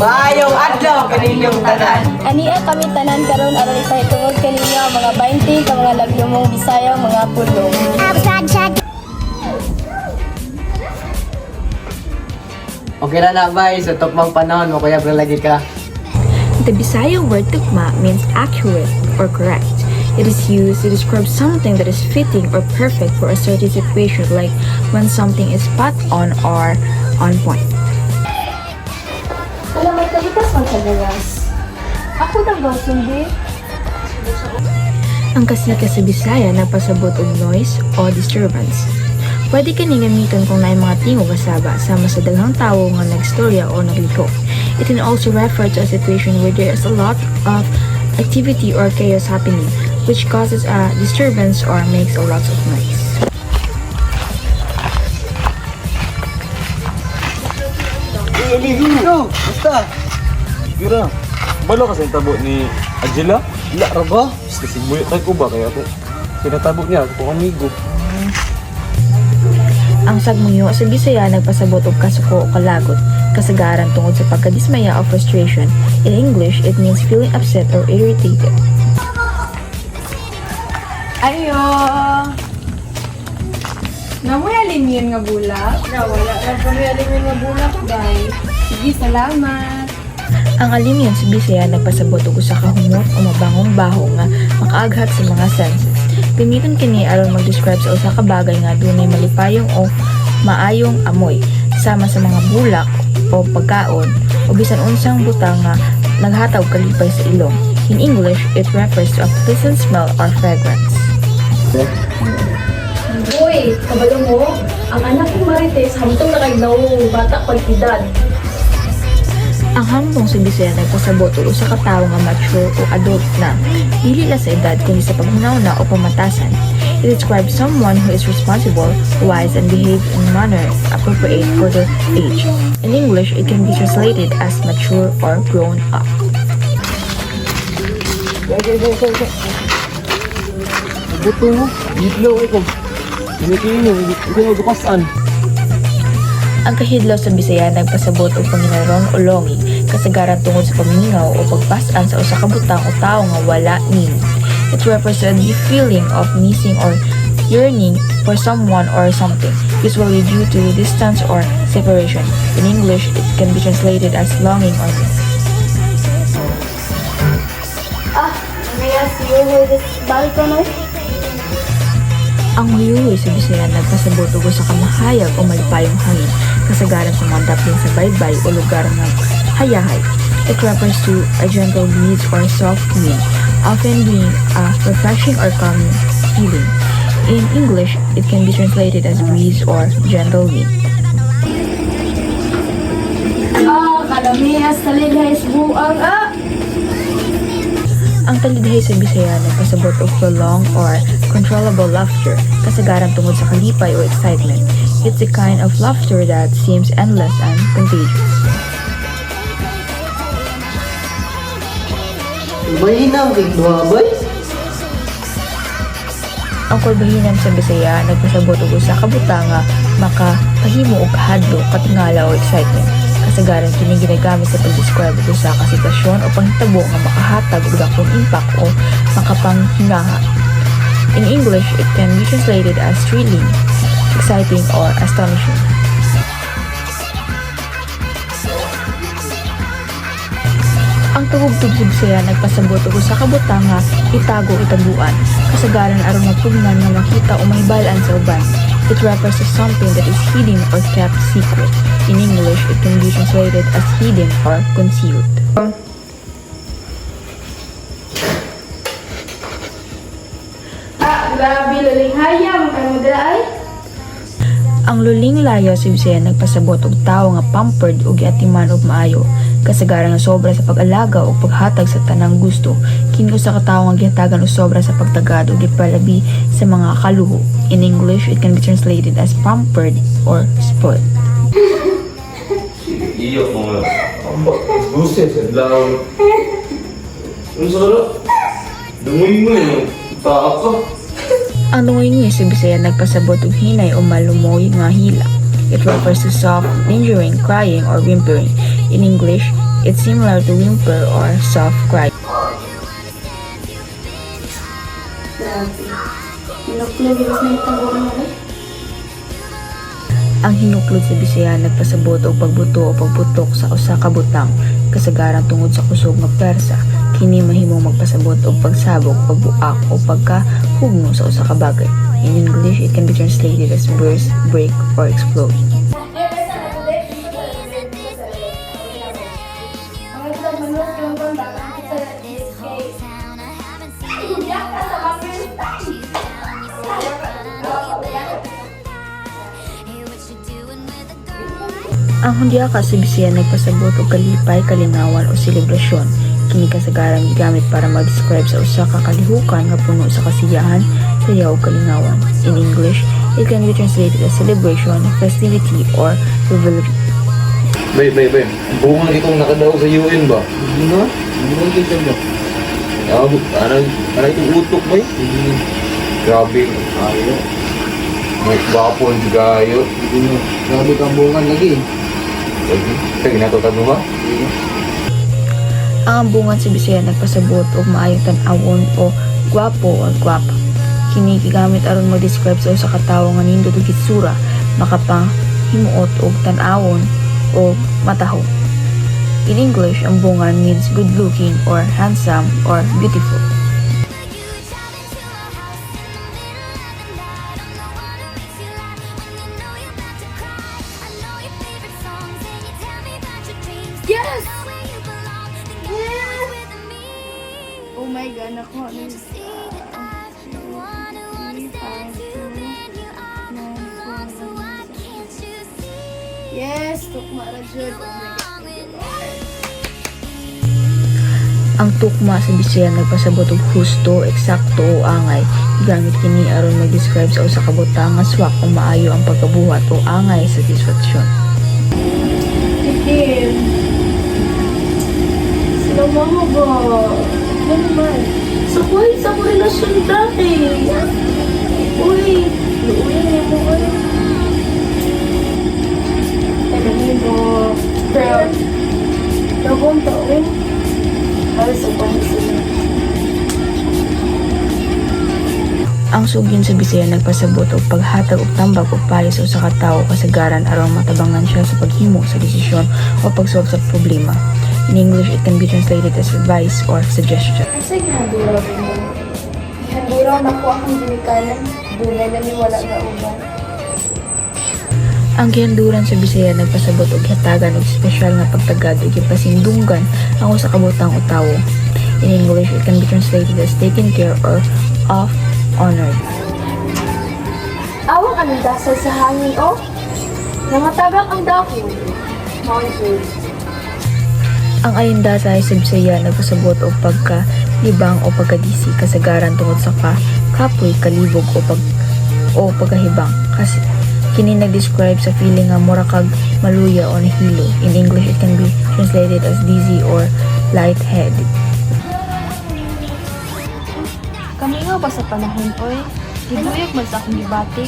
Maayong adlaw kaninyong tanan. Ania kami tanan karon aron ipahitungod kaninyo ang mga 20 ka mga laglumong Bisayang mga pulong. Okay na bay, sa tukmang panahon mo kuya lagi ka. The Bisaya word tukma means accurate or correct. It is used to describe something that is fitting or perfect for a certain situation, like when something is spot on or on point. Salamat ka bitas man sa gawas. Ako daw daw sundi. Ang kasika sa Bisaya nagpasabot og noise o disturbance. Pwede kini gamiton kung naay mga tingog kasaba sama sa daghang tawo nga nagstorya o nagliko. It can also refer to a situation where there is a lot of activity or chaos happening, which causes a disturbance or makes a lot of noise. Yo, basta. Gira. Balo kasi tabo ni Angela? Ila ra ba? Basta sigbuyo tayo ko ba kaya ako. Sinatabo niya ako amigo. Ang sagmuyo sa Bisaya nagpasabot og kasuko o kalagot, kasagaran tungod sa pagkadismaya o frustration. In English, it means feeling upset or irritated. Ayo! Namoy alimin nga bulak? Wala na kami alimin nga bulak, guys. Sige, salamat. Ang alimyon sa Bisaya nagpasabot og usa ka humot o mabangong baho nga makaaghat sa mga senses. Gamiton kini aron mag-describe sa usa ka bagay nga dunay malipayong o maayong amoy sama sa mga bulak o pagkaon o bisan unsang butang nga naghatag kalipay sa ilong. In English, it refers to a pleasant smell or fragrance. Uy, kabalo mo, ang anak ni Marites hamtong nakagnaong bata pag-edad. Ang hambong sa Bisaya nagpasabot og usa ka tawo nga mature o adult na, dili la sa edad kundi sa paghunaw-na o pamatasan. It describes someone who is responsible, wise, and behave in a manner appropriate for their age. In English, it can be translated as mature or grown up. Buto mo. Gitlo ko. Kinikiyo, hindi mo dukasan. Ang kahidlaw sa Bisaya nagpasabot og panginaron o longing, kasagaran tungod sa pamingaw o pagpas-an sa usa ka butang o tawo nga wala nimo. It refers to a deep feeling of missing or yearning for someone or something, usually due to distance or separation. In English, it can be translated as longing or miss. May asiyo with this balcony. Ang huyuhoy sa Bisaya nagpasabot og usa ka mahayag o malipayong hangin, kasagaran sa mga daplin sa baybay o lugar nga hayahay. It refers to a gentle breeze or soft wind, often being a refreshing or calming feeling. In English, it can be translated as breeze or gentle wind. Kadamihas talidhay sa buang Ang talidhay sa Bisaya nagpasabot og prolonged or controllable laughter, kasagaran tungod sa kalipay o excitement. It's a kind of laughter that seems endless and contagious. May hinang kay duha bay. Ang kulbahinam sa Bisaya nagpasabot og usa ka butang nga makapahimo og kahadlok, katingala o excitement. Kasagaran kini ginagamit sa pag-describe og usa ka sitwasyon o panghitabo nga makahatag og dakong impact o makapanghingaha. In English, it can be translated as thrilling, exciting, or astonishing. Ang tugugtog sa Bisaya nagpasabot og usa ka butang nga itago itabuan, kasagaran aron magtugnan nga makita o mahibalan sa uban. It refers to something that is hidden or kept secret. In English, it can be translated as hidden or concealed. Grabe, lalinghayang. Kaya mo dala ay? Ang luling layo sa Bisaya nagpasabot og tawo nga pampered ug giatiman og maayo, kasagaran nga sobra sa pag-alaga ug paghatag sa tanang gusto. Kini usa ka tawo nga gihatagan og sobra sa pagtagad ug gipalabi sa mga kaluho. In English, it can be translated as pampered or spoiled. Iyo ko nga. Buset sa laon. Ano sa lalo? Dungoy mo yun. Taak ka. Ang lungoy sa Bisaya nagpasabot og hinay o malumoy nga hila. It refers to soft, lingering, crying, or whimpering. In English, It's similar to whimper or soft cry. Ang hinuklod sa Bisaya nagpasabot og pagbuto o pagbutok sa usa ka butang kasagaran tungod sa kusog nga persa. Kini mahimong magpasabot og pagsabog, pagbuak o pagkahugno sa usa ka bagay. In English, it can be translated as burst, break, or explode. Ang hundiaka sa Bisaya nagpasabot og kalipay, kalingawan o selebrasyon. Kini kasagaran gigamit para mag-describe sa usa ka kalihukan nga puno sa kasiyahan, saya ug kalingawan. In English, it can be translated as celebration, festivity, or revelry. Bay. Bunga itong nakadaog sa UN ba? Hindi no? Hindi mo kita mo. Ano itong utok ba? Grabe. Ayo. May bapon gayo. Hindi no. Grabe kang bungan lagi. Kaya ginatutan mo ba? Ang ambungan sa Bisaya nagpasabot og maayong tan-awon o gwapo o gwapa. Kini gigamit aron mag-describe sa usa ka tawo nga nindot og hitsura, makapahimuot og tan-awon o matahong. In English, ang bungan means good-looking or handsome or beautiful. Yes! Yes! Oh my God, nakuha na yun. Yes, tukma na jud. Oh my God. Ang tukma sa Bisaya nagpasabot og husto, eksakto o angay. Gamit kini aron mag-describe sa usa ka butang nga swak o maayo ang pagkabuhat o angay sa satisfaction. Itim. Sila mama ba? Ano naman? Sa relasyon dati. Uy, luuyan niya mo ba? Kaya mo, girl. Nagong taon. Para sa pansin. Ang sugyon sa Bisaya nagpasabot og paghatag og tambag o payo sa usa ka tawo kasagaran aron matabangan siya sa paghimo sa desisyon o pagsolve sa problema. In English, it can be translated as advice or suggestion. Kasi ginadura rin mo. Ginadura na po akong ginikanan. Dunay na ni wala na uban. Ang gihanduran sa Bisaya nagpasabot og hatagan og espesyal nga pagtagad ug ipasindunggan ang usa ka butang o tawo. In English, it can be translated as taken care or of honored. Awang anong dasal sa hangin, oh? Nangatagak ang dahon. Monsoon. Ang ayindasay sa Bisaya nagpasabot og pagkalibang o pagkadisi kasagaran tungod sa kapoy, kalibog o pagkahibang. Kasi kini nag-describe sa feeling nga mura kag maluya o nahilo. In English, it can be translated as dizzy or lightheaded. Kami nga ba sa panahon, oy? Giduyag man sa akong gibati.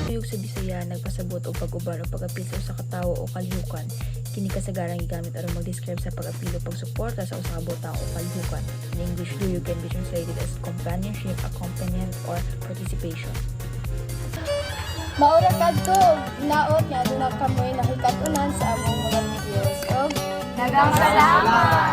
Tuyog sa Bisaya nagpasabot og pag-uban o pag-apil sa usa ka tawo o kalihukan. Kini kasagaran gigamit aron mag-describe sa pag-apil o pagsuporta sa usa ka butang o kalihukan. In English, tuyog can be translated as companionship, accompaniment, or participation. Maura kadto, naot nga doon na kamoy nakikatunan sa among mga videos. Og, Daghang salamat!